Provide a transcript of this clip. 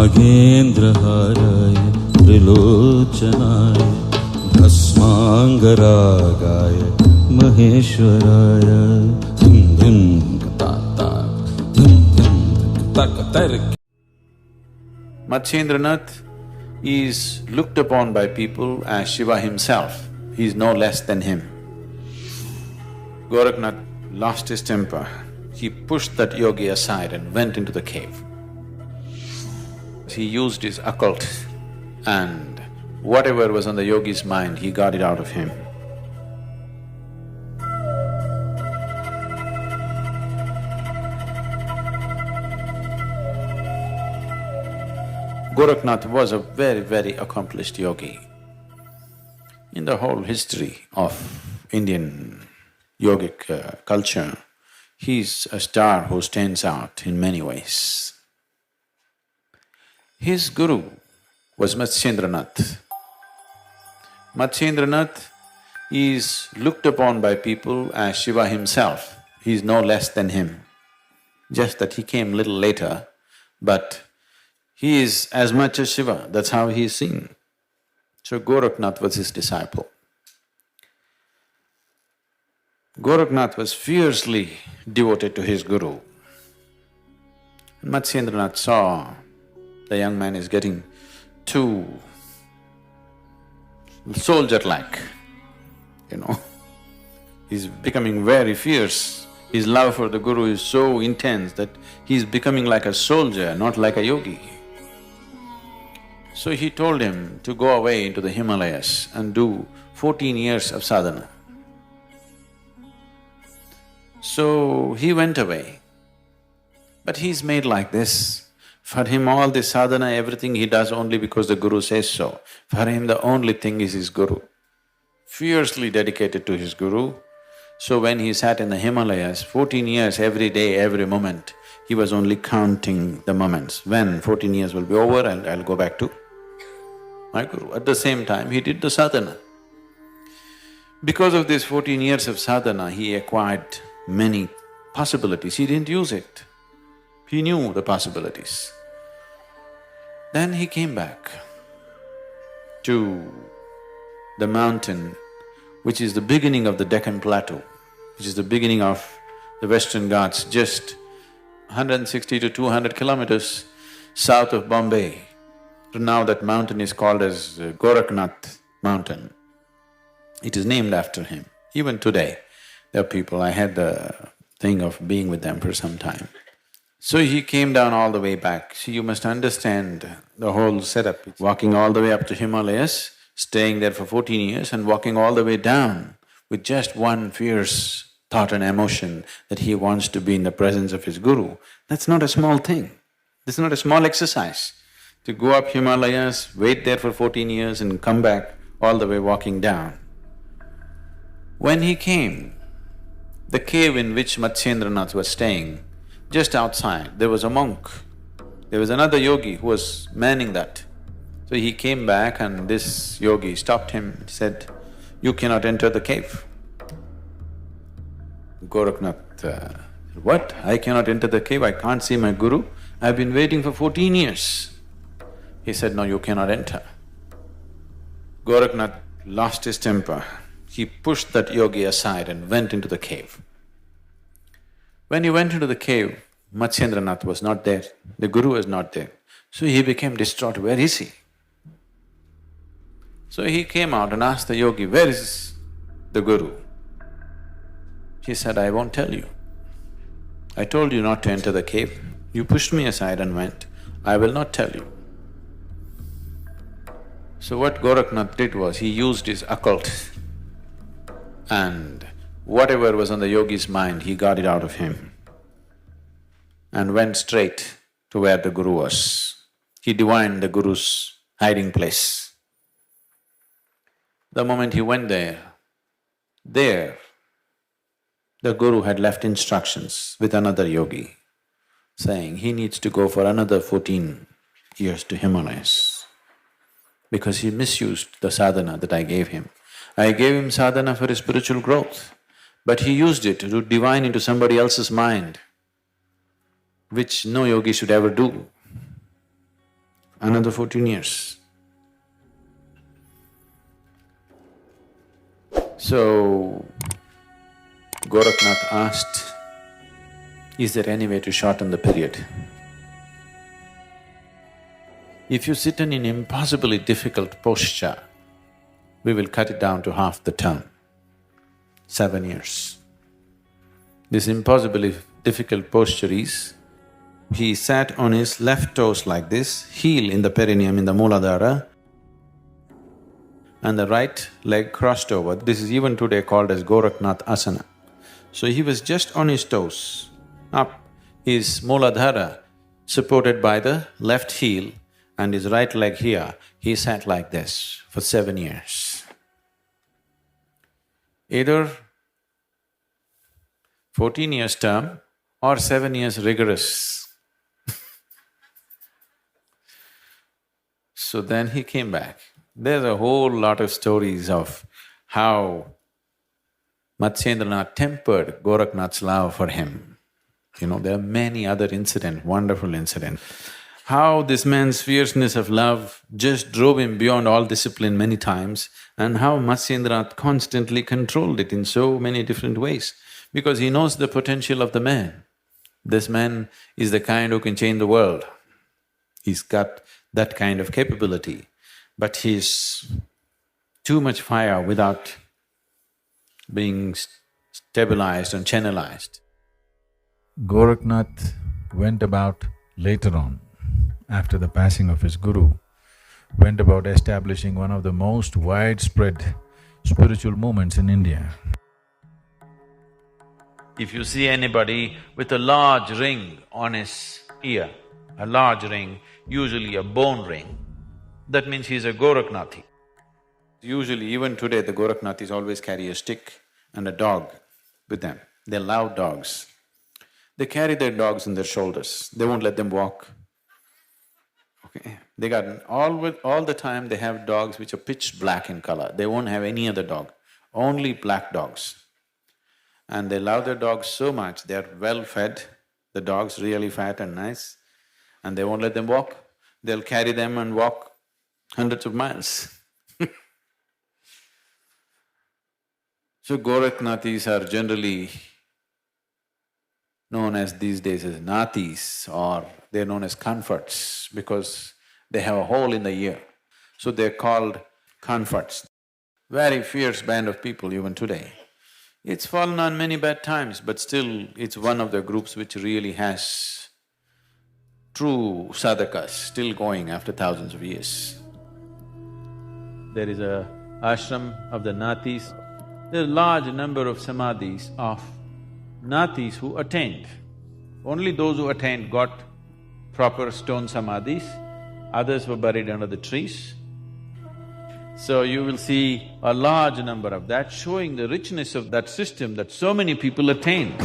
नागेन्द्रहाराय त्रिलोचनाय भस्मांगरागाय महेश्वराय धुम धुम ताता धुम धुम तक तक. Matsyendranath is looked upon by people as Shiva himself. He is no less than him. Gorakhnath lost his temper. He pushed that yogi aside and went into the cave. He used his occult and whatever was on the yogi's mind, he got it out of him. Gorakhnath was a very, very accomplished yogi. In the whole history of Indian yogic culture, he's a star who stands out in many ways. His guru was Matsyendranath. Matsyendranath is looked upon by people as Shiva himself. He is no less than him. Just that he came little later, but he is as much as Shiva, that's how he is seen. So Gorakhnath was his disciple. Gorakhnath was fiercely devoted to his guru. Matsyendranath saw the young man is getting too soldier-like, He's becoming very fierce. His love for the guru is so intense that he's becoming like a soldier, not like a yogi. So he told him to go away into the Himalayas and do 14 years of sadhana. So he went away, but he's made like this. For him all this sadhana, everything he does only because the guru says so. For him the only thing is his guru. Fiercely dedicated to his guru. So when he sat in the Himalayas, 14 years every day, every moment, he was only counting the moments. When 14 years will be over, I'll go back to my guru. At the same time, he did the sadhana. Because of this 14 years of sadhana, he acquired many possibilities. He didn't use it. He knew the possibilities. Then he came back to the mountain which is the beginning of the Deccan Plateau, which is the beginning of the Western Ghats, just 160 to 200 kilometers south of Bombay. So now that mountain is called as Gorakhnath mountain. It is named after him. Even today, there are people, I had the thing of being with them for some time. So he came down all the way back. See, you must understand the whole setup. Walking all the way up to Himalayas, staying there for 14 years and walking all the way down with just one fierce thought and emotion that he wants to be in the presence of his guru. That's not a small thing. This is not a small exercise. To go up Himalayas, wait there for 14 years and come back all the way walking down. When he came, the cave in which Matsyendranath was staying, just outside, there was a monk. There was another yogi who was manning that. So he came back and this yogi stopped him and said, "You cannot enter the cave." Gorakhnath, "What? I cannot enter the cave? I can't see my guru? I've been waiting for 14 years. He said, "No, you cannot enter." Gorakhnath lost his temper. He pushed that yogi aside and went into the cave. When he went into the cave, Matsyendranath was not there, the guru was not there. So he became distraught, where is he? So he came out and asked the yogi, "Where is the guru?" He said, "I won't tell you. I told you not to enter the cave. You pushed me aside and went. I will not tell you." So what Gorakhnath did was, he used his occult and whatever was on the yogi's mind, he got it out of him and went straight to where the guru was. He divined the guru's hiding place. The moment he went there, the guru had left instructions with another yogi, saying he needs to go for another 14 years to Himalayas because he misused the sadhana that I gave him. I gave him sadhana for his spiritual growth, but he used it to divine into somebody else's mind, which no yogi should ever do. another 14 years. So, Gorakhnath asked, is there any way to shorten the period? If you sit in an impossibly difficult posture, we will cut it down to half the term, 7 years. This impossibly difficult posture is, he sat on his left toes like this, heel in the perineum in the Mooladhara, and the right leg crossed over. This is even today called as Gorakhnath asana. So he was just on his toes, up, his Mooladhara supported by the left heel and his right leg here, he sat like this for 7 years. Either 14 years term or 7 years rigorous. So then he came back. There's a whole lot of stories of how Matsyendranath tempered Gorakhnath's love for him. You know, there are many other incidents, wonderful incidents. How this man's fierceness of love just drove him beyond all discipline many times, and how Matsyendranath constantly controlled it in so many different ways, because he knows the potential of the man. This man is the kind who can change the world. He's got that kind of capability, but he's too much fire without being stabilized and channelized. Gorakhnath went about later on, after the passing of his guru, went about establishing one of the most widespread spiritual movements in India. If you see anybody with a large ring on his ear, a large ring, usually a bone ring, that means he's a Gorakhnathi. Usually, even today, the Gorakhnathis always carry a stick and a dog with them. They love dogs. They carry their dogs on their shoulders, they won't let them walk. Okay, they got… all the time they have dogs which are pitch black in color, they won't have any other dog, only black dogs. And they love their dogs so much, they're well fed, the dog's really fat and nice, and they won't let them walk. They'll carry them and walk hundreds of miles. So Gorakhnathis are generally known as these days as Nathis, or they're known as comforts because they have a hole in the ear. So they're called comforts. Very fierce band of people even today. It's fallen on many bad times, but still it's one of the groups which really has true sadhakas still going after thousands of years. There is a ashram of the Nathis. There's a large number of samadhis of Nathis who attained. Only those who attained got proper stone samadhis, others were buried under the trees. So you will see a large number of that, showing the richness of that system that so many people attained.